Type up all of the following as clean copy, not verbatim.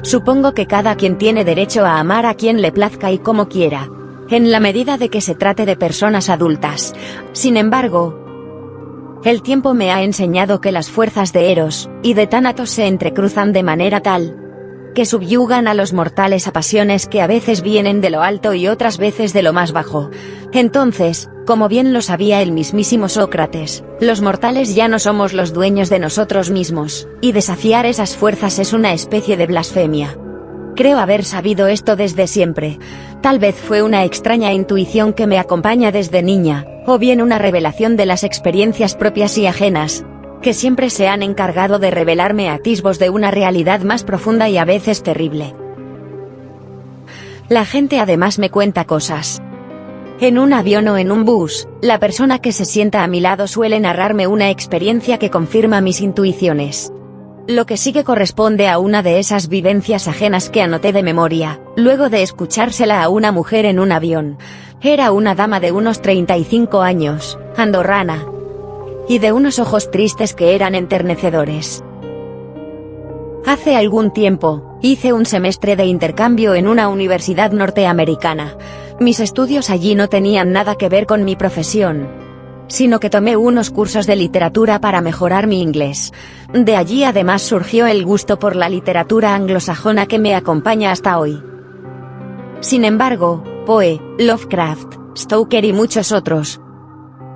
Supongo que cada quien tiene derecho a amar a quien le plazca y como quiera, en la medida de que se trate de personas adultas. Sin embargo, el tiempo me ha enseñado que las fuerzas de Eros y de Tánatos se entrecruzan de manera tal que subyugan a los mortales a pasiones que a veces vienen de lo alto y otras veces de lo más bajo. Entonces, como bien lo sabía el mismísimo Sócrates, los mortales ya no somos los dueños de nosotros mismos, y desafiar esas fuerzas es una especie de blasfemia. Creo haber sabido esto desde siempre. Tal vez fue una extraña intuición que me acompaña desde niña, o bien una revelación de las experiencias propias y ajenas, que siempre se han encargado de revelarme atisbos de una realidad más profunda y a veces terrible. La gente además me cuenta cosas. En un avión o en un bus, la persona que se sienta a mi lado suele narrarme una experiencia que confirma mis intuiciones. Lo que sí que corresponde a una de esas vivencias ajenas que anoté de memoria, luego de escuchársela a una mujer en un avión. Era una dama de unos 35 años, andorrana, y de unos ojos tristes que eran enternecedores. Hace algún tiempo, hice un semestre de intercambio en una universidad norteamericana. Mis estudios allí no tenían nada que ver con mi profesión, sino que tomé unos cursos de literatura para mejorar mi inglés. De allí además surgió el gusto por la literatura anglosajona que me acompaña hasta hoy. Sin embargo, Poe, Lovecraft, Stoker y muchos otros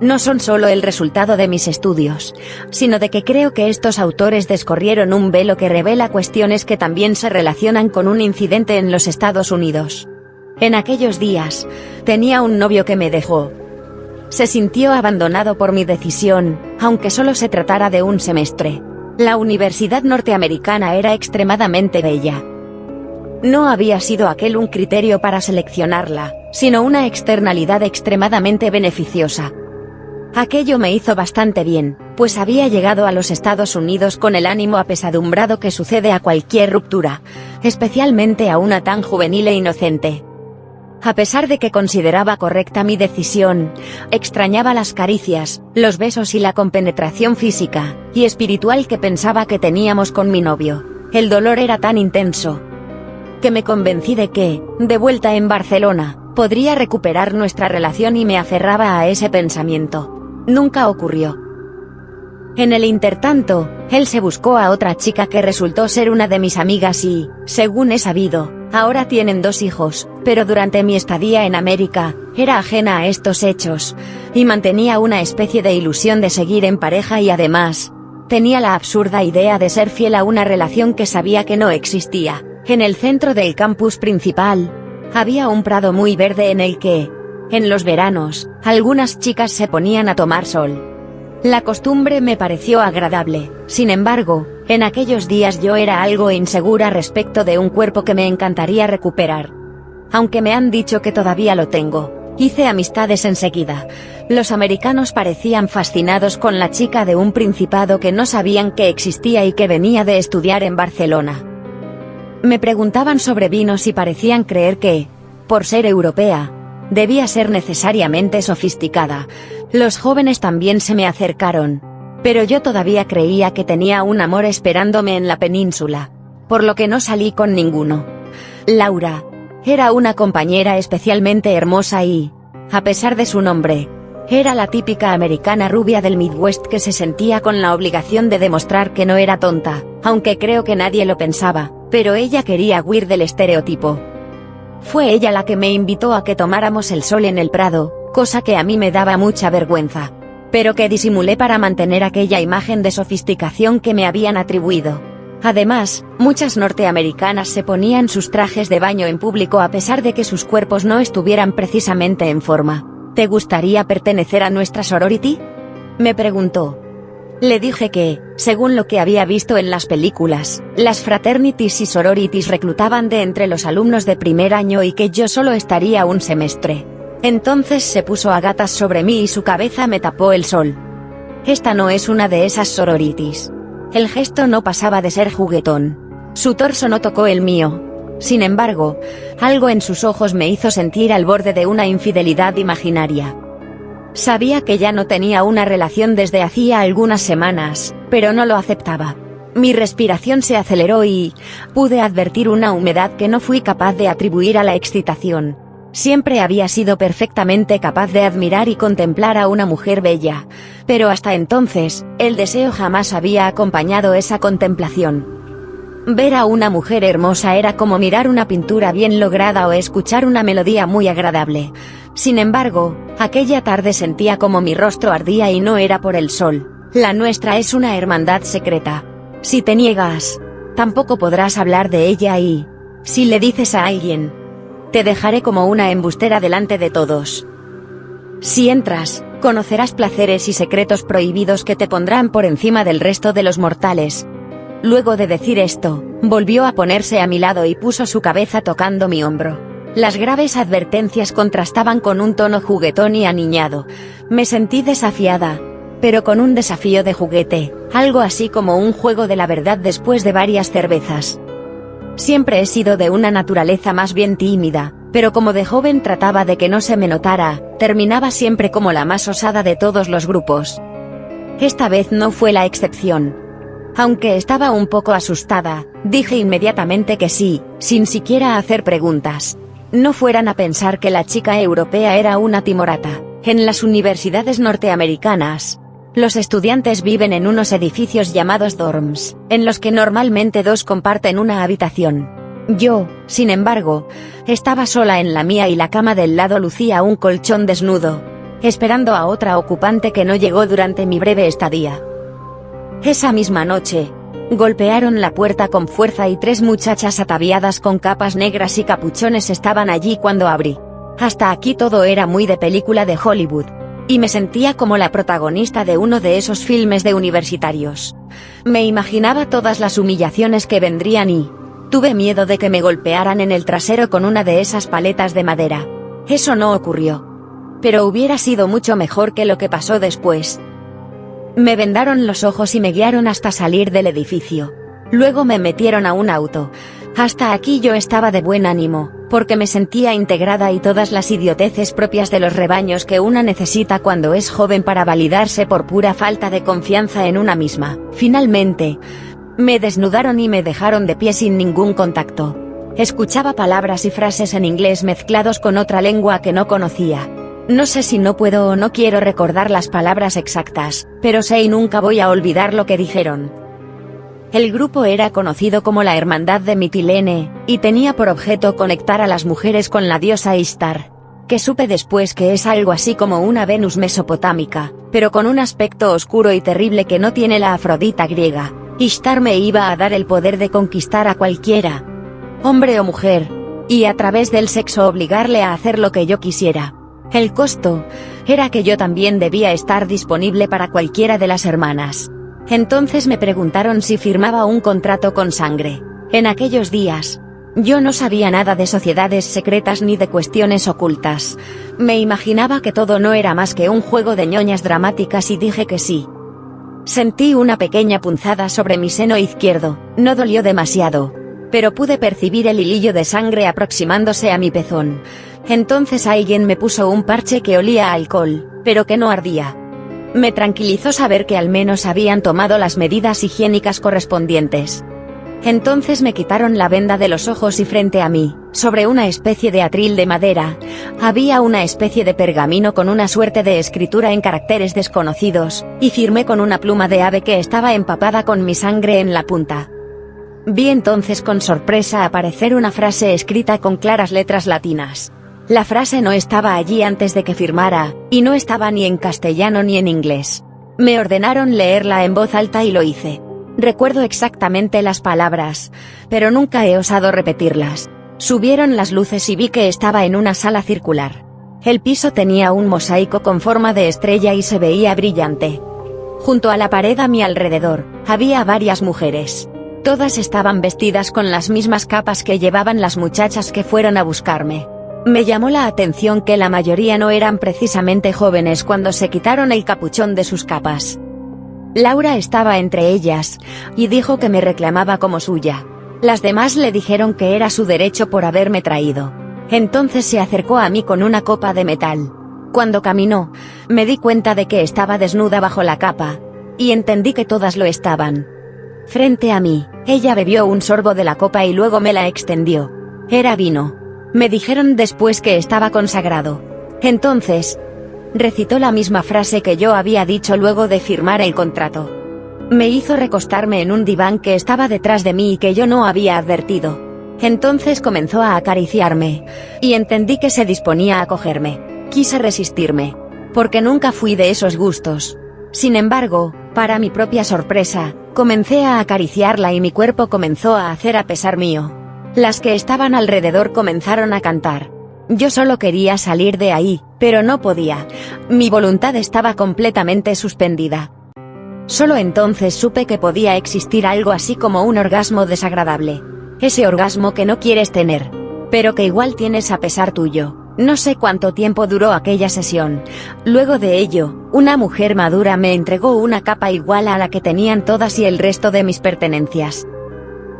no son solo el resultado de mis estudios, sino de que creo que estos autores descorrieron un velo que revela cuestiones que también se relacionan con un incidente en los Estados Unidos. En aquellos días, tenía un novio que me dejó. Se sintió abandonado por mi decisión, aunque solo se tratara de un semestre. La universidad norteamericana era extremadamente bella. No había sido aquel un criterio para seleccionarla, sino una externalidad extremadamente beneficiosa. Aquello me hizo bastante bien, pues había llegado a los Estados Unidos con el ánimo apesadumbrado que sucede a cualquier ruptura, especialmente a una tan juvenil e inocente. A pesar de que consideraba correcta mi decisión, extrañaba las caricias, los besos y la compenetración física y espiritual que pensaba que teníamos con mi novio. El dolor era tan intenso que me convencí de que, de vuelta en Barcelona, podría recuperar nuestra relación y me aferraba a ese pensamiento. Nunca ocurrió. En el intertanto, él se buscó a otra chica que resultó ser una de mis amigas y, según he sabido, ahora tienen 2 hijos, pero durante mi estadía en América, era ajena a estos hechos, y mantenía una especie de ilusión de seguir en pareja y además, tenía la absurda idea de ser fiel a una relación que sabía que no existía. En el centro del campus principal, había un prado muy verde en el que, en los veranos, algunas chicas se ponían a tomar sol. La costumbre me pareció agradable, sin embargo, en aquellos días yo era algo insegura respecto de un cuerpo que me encantaría recuperar. Aunque me han dicho que todavía lo tengo, hice amistades enseguida. Los americanos parecían fascinados con la chica de un principado que no sabían que existía y que venía de estudiar en Barcelona. Me preguntaban sobre vinos y parecían creer que, por ser europea, debía ser necesariamente sofisticada. Los jóvenes también se me acercaron, pero yo todavía creía que tenía un amor esperándome en la península, por lo que no salí con ninguno. Laura era una compañera especialmente hermosa y, a pesar de su nombre, era la típica americana rubia del Midwest que se sentía con la obligación de demostrar que no era tonta, aunque creo que nadie lo pensaba, pero ella quería huir del estereotipo. Fue ella la que me invitó a que tomáramos el sol en el Prado, cosa que a mí me daba mucha vergüenza, pero que disimulé para mantener aquella imagen de sofisticación que me habían atribuido. Además, muchas norteamericanas se ponían sus trajes de baño en público a pesar de que sus cuerpos no estuvieran precisamente en forma. ¿Te gustaría pertenecer a nuestra sorority?, me preguntó. Le dije que, según lo que había visto en las películas, las fraternities y sororities reclutaban de entre los alumnos de primer año y que yo solo estaría un semestre. Entonces se puso a gatas sobre mí y su cabeza me tapó el sol. Esta no es una de esas sororities. El gesto no pasaba de ser juguetón. Su torso no tocó el mío. Sin embargo, algo en sus ojos me hizo sentir al borde de una infidelidad imaginaria. Sabía que ya no tenía una relación desde hacía algunas semanas, pero no lo aceptaba. Mi respiración se aceleró y pude advertir una humedad que no fui capaz de atribuir a la excitación. Siempre había sido perfectamente capaz de admirar y contemplar a una mujer bella, pero hasta entonces, el deseo jamás había acompañado esa contemplación. Ver a una mujer hermosa era como mirar una pintura bien lograda o escuchar una melodía muy agradable. Sin embargo, aquella tarde sentía como mi rostro ardía y no era por el sol. La nuestra es una hermandad secreta. Si te niegas, tampoco podrás hablar de ella y, si le dices a alguien, te dejaré como una embustera delante de todos. Si entras, conocerás placeres y secretos prohibidos que te pondrán por encima del resto de los mortales. Luego de decir esto, volvió a ponerse a mi lado y puso su cabeza tocando mi hombro. Las graves advertencias contrastaban con un tono juguetón y aniñado. Me sentí desafiada, pero con un desafío de juguete, algo así como un juego de la verdad después de varias cervezas. Siempre he sido de una naturaleza más bien tímida, pero como de joven trataba de que no se me notara, terminaba siempre como la más osada de todos los grupos. Esta vez no fue la excepción. Aunque estaba un poco asustada, dije inmediatamente que sí, sin siquiera hacer preguntas. No fueran a pensar que la chica europea era una timorata. En las universidades norteamericanas, los estudiantes viven en unos edificios llamados dorms, en los que normalmente dos comparten una habitación. Yo, sin embargo, estaba sola en la mía y la cama del lado lucía un colchón desnudo, esperando a otra ocupante que no llegó durante mi breve estadía. Esa misma noche, golpearon la puerta con fuerza y 3 muchachas ataviadas con capas negras y capuchones estaban allí cuando abrí. Hasta aquí todo era muy de película de Hollywood. Y me sentía como la protagonista de uno de esos filmes de universitarios. Me imaginaba todas las humillaciones que vendrían y tuve miedo de que me golpearan en el trasero con una de esas paletas de madera. Eso no ocurrió. Pero hubiera sido mucho mejor que lo que pasó después. Me vendaron los ojos y me guiaron hasta salir del edificio. Luego me metieron a un auto. Hasta aquí yo estaba de buen ánimo, porque me sentía integrada y todas las idioteces propias de los rebaños que una necesita cuando es joven para validarse por pura falta de confianza en una misma. Finalmente, me desnudaron y me dejaron de pie sin ningún contacto. Escuchaba palabras y frases en inglés mezclados con otra lengua que no conocía. No sé si no puedo o no quiero recordar las palabras exactas, pero sé y nunca voy a olvidar lo que dijeron. El grupo era conocido como la Hermandad de Mitilene, y tenía por objeto conectar a las mujeres con la diosa Ishtar, que supe después que es algo así como una Venus mesopotámica, pero con un aspecto oscuro y terrible que no tiene la Afrodita griega. Ishtar me iba a dar el poder de conquistar a cualquiera, hombre o mujer, y a través del sexo obligarle a hacer lo que yo quisiera. El costo era que yo también debía estar disponible para cualquiera de las hermanas. Entonces me preguntaron si firmaba un contrato con sangre. En aquellos días, yo no sabía nada de sociedades secretas ni de cuestiones ocultas. Me imaginaba que todo no era más que un juego de ñoñas dramáticas y dije que sí. Sentí una pequeña punzada sobre mi seno izquierdo, no dolió demasiado, pero pude percibir el hilillo de sangre aproximándose a mi pezón. Entonces alguien me puso un parche que olía a alcohol, pero que no ardía. Me tranquilizó saber que al menos habían tomado las medidas higiénicas correspondientes. Entonces me quitaron la venda de los ojos y frente a mí, sobre una especie de atril de madera, había una especie de pergamino con una suerte de escritura en caracteres desconocidos, y firmé con una pluma de ave que estaba empapada con mi sangre en la punta. Vi entonces con sorpresa aparecer una frase escrita con claras letras latinas. La frase no estaba allí antes de que firmara, y no estaba ni en castellano ni en inglés. Me ordenaron leerla en voz alta y lo hice. Recuerdo exactamente las palabras, pero nunca he osado repetirlas. Subieron las luces y vi que estaba en una sala circular. El piso tenía un mosaico con forma de estrella y se veía brillante. Junto a la pared a mi alrededor, había varias mujeres. Todas estaban vestidas con las mismas capas que llevaban las muchachas que fueron a buscarme. Me llamó la atención que la mayoría no eran precisamente jóvenes cuando se quitaron el capuchón de sus capas. Laura estaba entre ellas, y dijo que me reclamaba como suya. Las demás le dijeron que era su derecho por haberme traído. Entonces se acercó a mí con una copa de metal. Cuando caminó, me di cuenta de que estaba desnuda bajo la capa, y entendí que todas lo estaban. frente a mí. Ella bebió un sorbo de la copa y luego me la extendió. Era vino. Me dijeron después que estaba consagrado. Entonces, recitó la misma frase que yo había dicho luego de firmar el contrato. Me hizo recostarme en un diván que estaba detrás de mí y que yo no había advertido. Entonces comenzó a acariciarme, y entendí que se disponía a cogerme. Quise resistirme, porque nunca fui de esos gustos. Sin embargo, para mi propia sorpresa, comencé a acariciarla y mi cuerpo comenzó a hacer a pesar mío. Las que estaban alrededor comenzaron a cantar. Yo solo quería salir de ahí, pero no podía. Mi voluntad estaba completamente suspendida. Solo entonces supe que podía existir algo así como un orgasmo desagradable. Ese orgasmo que no quieres tener, pero que igual tienes a pesar tuyo. No sé cuánto tiempo duró aquella sesión. Luego de ello, una mujer madura me entregó una capa igual a la que tenían todas y el resto de mis pertenencias.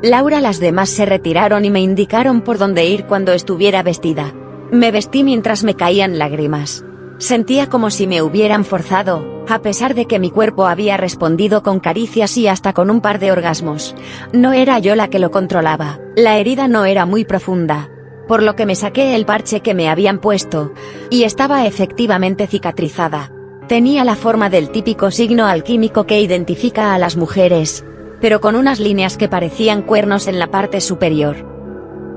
Laura, las demás se retiraron y me indicaron por dónde ir cuando estuviera vestida. Me vestí mientras me caían lágrimas. Sentía como si me hubieran forzado, a pesar de que mi cuerpo había respondido con caricias y hasta con un par de orgasmos. No era yo la que lo controlaba. La herida no era muy profunda, por lo que me saqué el parche que me habían puesto, y estaba efectivamente cicatrizada. Tenía la forma del típico signo alquímico que identifica a las mujeres, pero con unas líneas que parecían cuernos en la parte superior.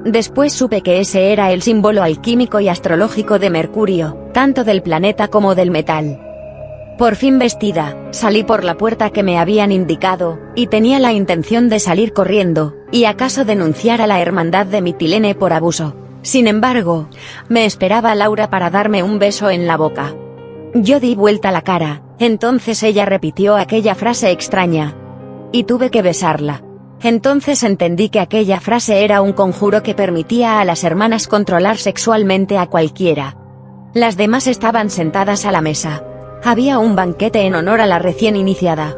Después supe que ese era el símbolo alquímico y astrológico de Mercurio, tanto del planeta como del metal. Por fin vestida, salí por la puerta que me habían indicado, y tenía la intención de salir corriendo, y acaso denunciar a la hermandad de Mitilene por abuso. Sin embargo, me esperaba Laura para darme un beso en la boca. Yo di vuelta la cara, entonces ella repitió aquella frase extraña, y tuve que besarla. Entonces entendí que aquella frase era un conjuro que permitía a las hermanas controlar sexualmente a cualquiera. Las demás estaban sentadas a la mesa. Había un banquete en honor a la recién iniciada.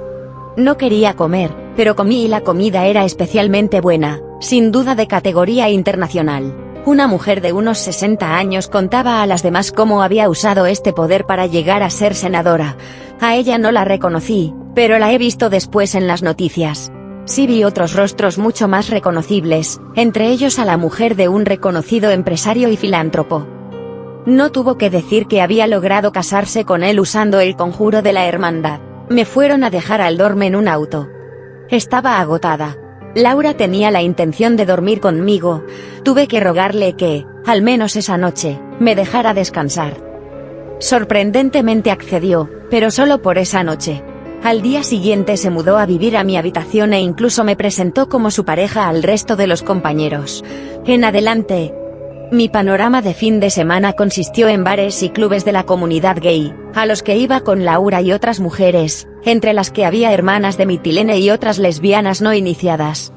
No quería comer, pero comí y la comida era especialmente buena, sin duda de categoría internacional. Una mujer de unos 60 años contaba a las demás cómo había usado este poder para llegar a ser senadora. A ella no la reconocí, pero la he visto después en las noticias. Sí vi otros rostros mucho más reconocibles, entre ellos a la mujer de un reconocido empresario y filántropo. No tuvo que decir que había logrado casarse con él usando el conjuro de la hermandad. Me fueron a dejar al dorme en un auto. Estaba agotada. Laura tenía la intención de dormir conmigo. Tuve que rogarle que, al menos esa noche, me dejara descansar. Sorprendentemente accedió, pero solo por esa noche. Al día siguiente se mudó a vivir a mi habitación e incluso me presentó como su pareja al resto de los compañeros. En adelante, mi panorama de fin de semana consistió en bares y clubes de la comunidad gay, a los que iba con Laura y otras mujeres, entre las que había hermanas de Mitilene y otras lesbianas no iniciadas.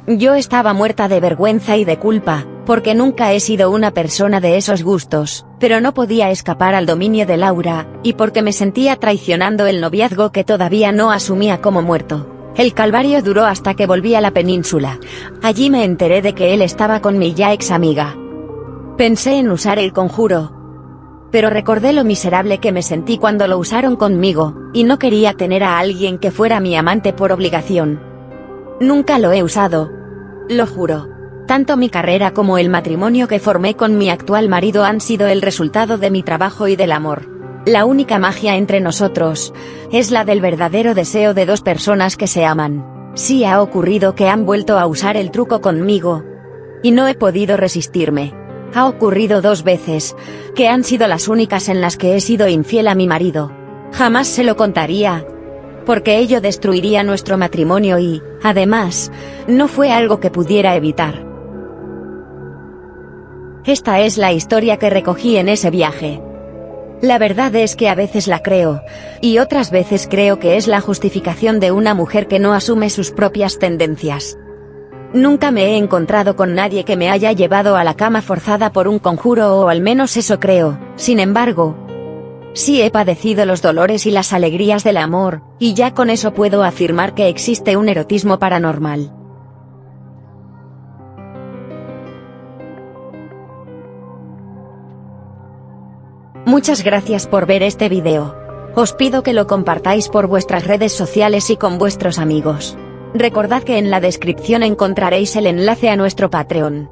Yo estaba muerta de vergüenza y de culpa, porque nunca he sido una persona de esos gustos, pero no podía escapar al dominio de Laura, y porque me sentía traicionando el noviazgo que todavía no asumía como muerto. El calvario duró hasta que volví a la península. Allí me enteré de que él estaba con mi ya ex amiga. Pensé en usar el conjuro, pero recordé lo miserable que me sentí cuando lo usaron conmigo, y no quería tener a alguien que fuera mi amante por obligación. Nunca lo he usado, lo juro. Tanto mi carrera como el matrimonio que formé con mi actual marido han sido el resultado de mi trabajo y del amor. La única magia entre nosotros es la del verdadero deseo de dos personas que se aman. Sí ha ocurrido que han vuelto a usar el truco conmigo, y no he podido resistirme. Ha ocurrido 2 veces, que han sido las únicas en las que he sido infiel a mi marido. Jamás se lo contaría, porque ello destruiría nuestro matrimonio y, además, no fue algo que pudiera evitar. Esta es la historia que recogí en ese viaje. La verdad es que a veces la creo, y otras veces creo que es la justificación de una mujer que no asume sus propias tendencias. Nunca me he encontrado con nadie que me haya llevado a la cama forzada por un conjuro, o al menos eso creo. Sin embargo, sí he padecido los dolores y las alegrías del amor, y ya con eso puedo afirmar que existe un erotismo paranormal. Muchas gracias por ver este video. Os pido que lo compartáis por vuestras redes sociales y con vuestros amigos. Recordad que en la descripción encontraréis el enlace a nuestro Patreon.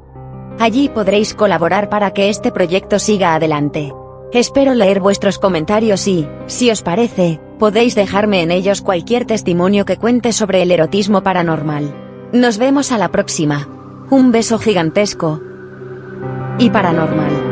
Allí podréis colaborar para que este proyecto siga adelante. Espero leer vuestros comentarios y, si os parece, podéis dejarme en ellos cualquier testimonio que cuente sobre el erotismo paranormal. Nos vemos a la próxima. Un beso gigantesco y paranormal.